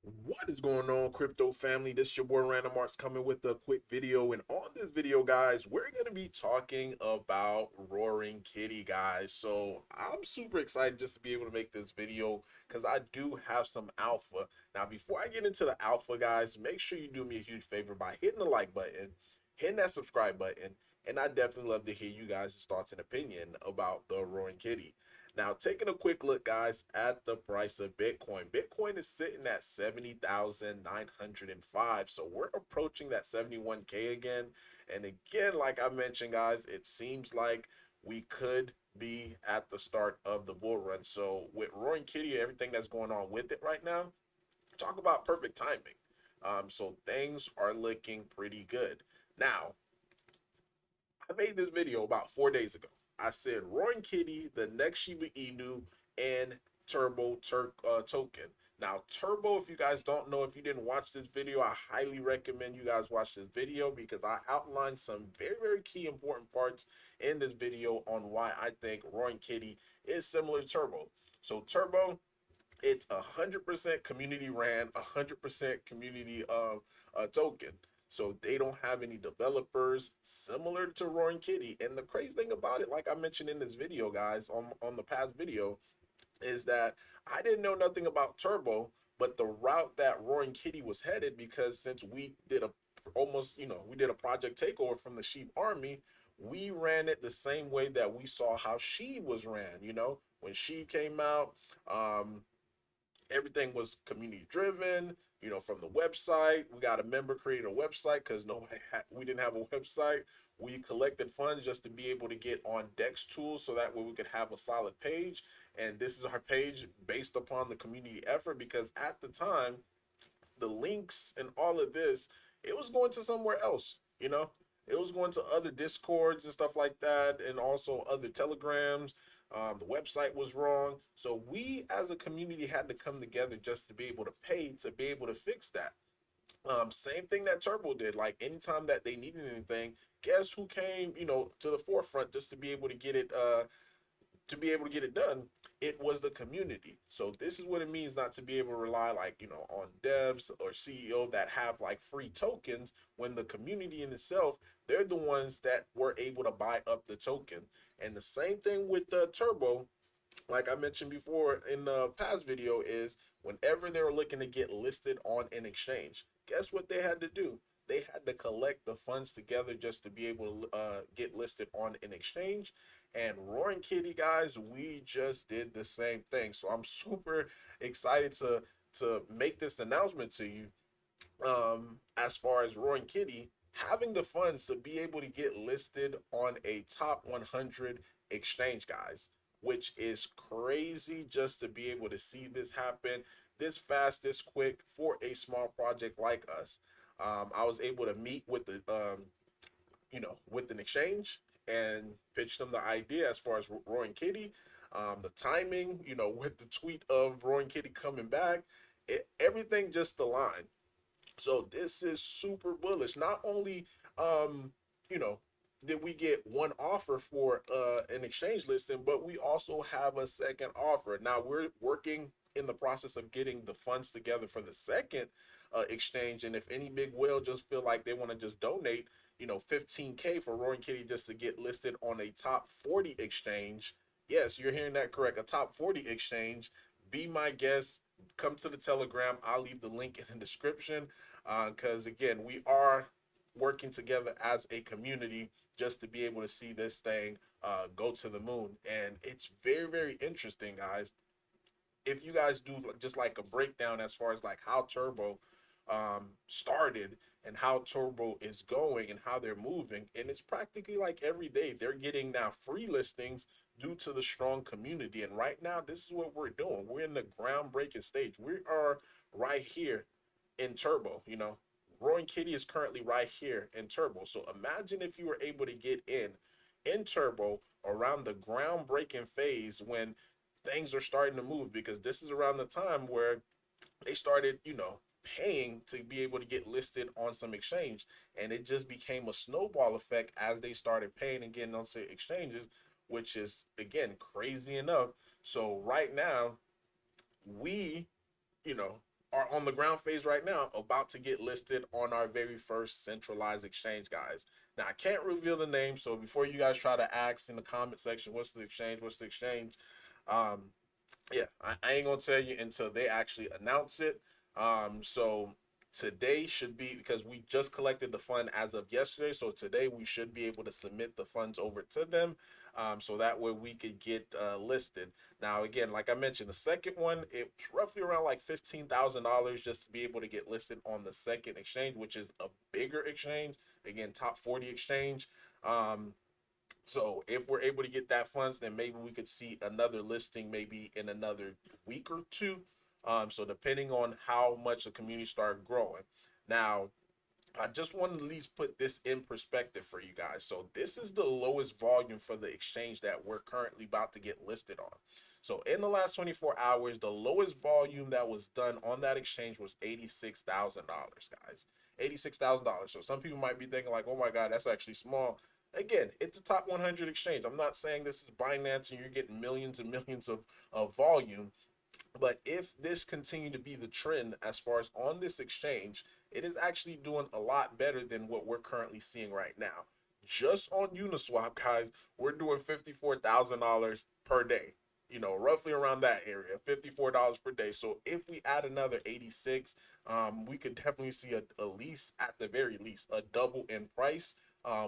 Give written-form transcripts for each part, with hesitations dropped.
What is going on, crypto family? This is your boy Random Arts coming with a quick video. And on this video, guys, we're going to be talking about Roaring Kitty, guys. So I'm super excited just to be able to make this video because I do have some alpha. Now, before I get into the alpha, guys, make sure you do me a huge favor by hitting the like button, hitting that subscribe button, and I definitely love to hear you guys' thoughts and opinion about the Roaring Kitty. Now, taking a quick look, guys, at the price of Bitcoin. Bitcoin is sitting at 70,905. So we're approaching that 71K again. And again, like I mentioned, guys, it seems like we could be at the start of the bull run. So with Roaring Kitty, everything that's going on with it right now, talk about perfect timing. So things are looking pretty good. Now, I made this video about 4 days ago. I said Roaring Kitty, the next Shiba Inu, and token. Now, Turbo, if you guys don't know, if you didn't watch this video, I highly recommend you guys watch this video because I outlined some very, very key important parts in this video on why I think Roaring Kitty is similar to Turbo. So, Turbo, it's 100% community ran, 100% community token. So they don't have any developers similar to Roaring Kitty. And the crazy thing about it, like I mentioned in this video, guys, on the past video, is that I didn't know nothing about Turbo, but the route that Roaring Kitty was headed, because since we did a almost, we did a project takeover from the Sheep Army, we ran it the same way that we saw how Sheep was ran. When Sheep came out, everything was community driven. From the website, we got a member created a website because we didn't have a website. We collected funds just to be able to get on Dex tools so that way we could have a solid page. And this is our page based upon the community effort, because at the time, the links and all of this, it was going to somewhere else. It was going to other discords and stuff like that, and also other telegrams. The website was wrong, so we as a community had to come together just to be able to pay to be able to fix that. Same thing that Turbo did. Like anytime that they needed anything, guess who came, to the forefront just to be able to get it done? It was the community. So this is what it means not to be able to rely, like, on devs or CEO that have like free tokens, when the community in itself, they're the ones that were able to buy up the token. And the same thing with the Turbo, like I mentioned before in the past video, is whenever they were looking to get listed on an exchange, guess what they had to do? They had to collect the funds together just to be able to get listed on an exchange. And Roaring Kitty, guys, we just did the same thing. So I'm super excited to make this announcement to you. As far as Roaring Kitty having the funds to be able to get listed on a top 100 exchange, guys, which is crazy just to be able to see this happen this fast, this quick for a small project like us. I was able to meet with with an exchange and pitch them the idea as far as Roaring Kitty, the timing, with the tweet of Roaring Kitty coming back, everything just aligned. So this is super bullish. Not only, you know, did we get one offer for an exchange listing, but we also have a second offer. Now we're working in the process of getting the funds together for the second exchange. And if any big whale just feel like they want to just donate, 15K for Roaring Kitty just to get listed on a top 40 exchange. Yes, you're hearing that correct. A top 40 exchange. Be my guest. Come to the Telegram. I'll leave the link in the description, because again, we are working together as a community just to be able to see this thing go to the moon. And it's very, very interesting, guys. If you guys do just like a breakdown as far as like how Turbo started and how Turbo is going and how they're moving, and it's practically like every day they're getting now free listings due to the strong community. And right now, this is what we're doing. We're in the groundbreaking stage. We are right here in Turbo. Roaring Kitty is currently right here in Turbo. So imagine if you were able to get in Turbo around the groundbreaking phase when things are starting to move, because this is around the time where they started, paying to be able to get listed on some exchange. And it just became a snowball effect as they started paying and getting onto exchanges, which is, again, crazy enough. So right now, we, you know, are on the ground phase right now, about to get listed on our very first centralized exchange, guys. Now, I can't reveal the name, so before you guys try to ask in the comment section, what's the exchange? What's the exchange? Um, yeah, I ain't gonna tell you until they actually announce it. So today should be, because we just collected the fund as of yesterday. So today we should be able to submit the funds over to them. So that way we could get listed. Now, again, like I mentioned, the second one, it's roughly around like $15,000 just to be able to get listed on the second exchange, which is a bigger exchange. Again, top 40 exchange. Um, so if we're able to get that funds, then maybe we could see another listing maybe in another week or two. So depending on how much the community start growing. Now, I just want to at least put this in perspective for you guys. So this is the lowest volume for the exchange that we're currently about to get listed on. So in the last 24 hours, the lowest volume that was done on that exchange was $86,000, guys. $86,000. So some people might be thinking like, oh my God, that's actually small. Again, it's a top 100 exchange. I'm not saying this is Binance and you're getting millions and millions of volume. But if this continue to be the trend as far as on this exchange, it is actually doing a lot better than what we're currently seeing right now. Just on Uniswap, guys, we're doing $54,000 per day. Roughly around that area, $54 per day. So if we add another 86, we could definitely see at least, at the very least, a double in price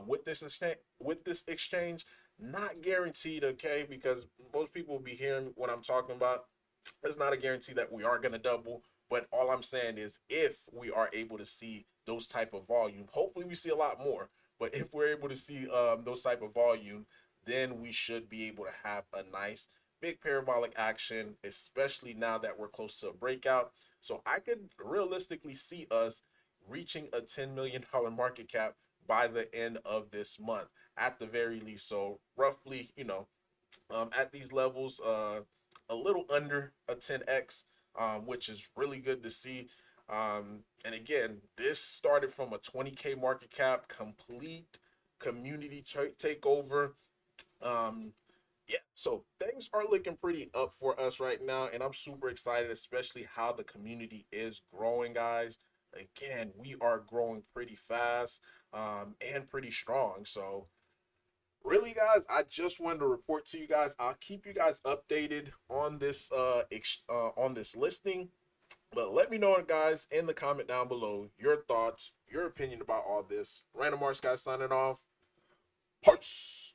with this exchange. With this exchange, not guaranteed, okay? Because most people will be hearing what I'm talking about. It's not a guarantee that we are going to double, but all I'm saying is if we are able to see those type of volume, hopefully we see a lot more. But if we're able to see those type of volume, then we should be able to have a nice big parabolic action, especially now that we're close to a breakout. So I could realistically see us reaching a $10 million market cap by the end of this month at the very least. So roughly, at these levels, a little under a 10x, which is really good to see. And again, this started from a 20K market cap, complete community takeover. Um, yeah, so things are looking pretty up for us right now, and I'm super excited, especially how the community is growing, guys. Again, we are growing pretty fast, and pretty strong. So really, guys, I just wanted to report to you guys. I'll keep you guys updated on this on this listing. But let me know, guys, in the comment down below your thoughts, your opinion about all this. Random Arts guys signing off. Peace.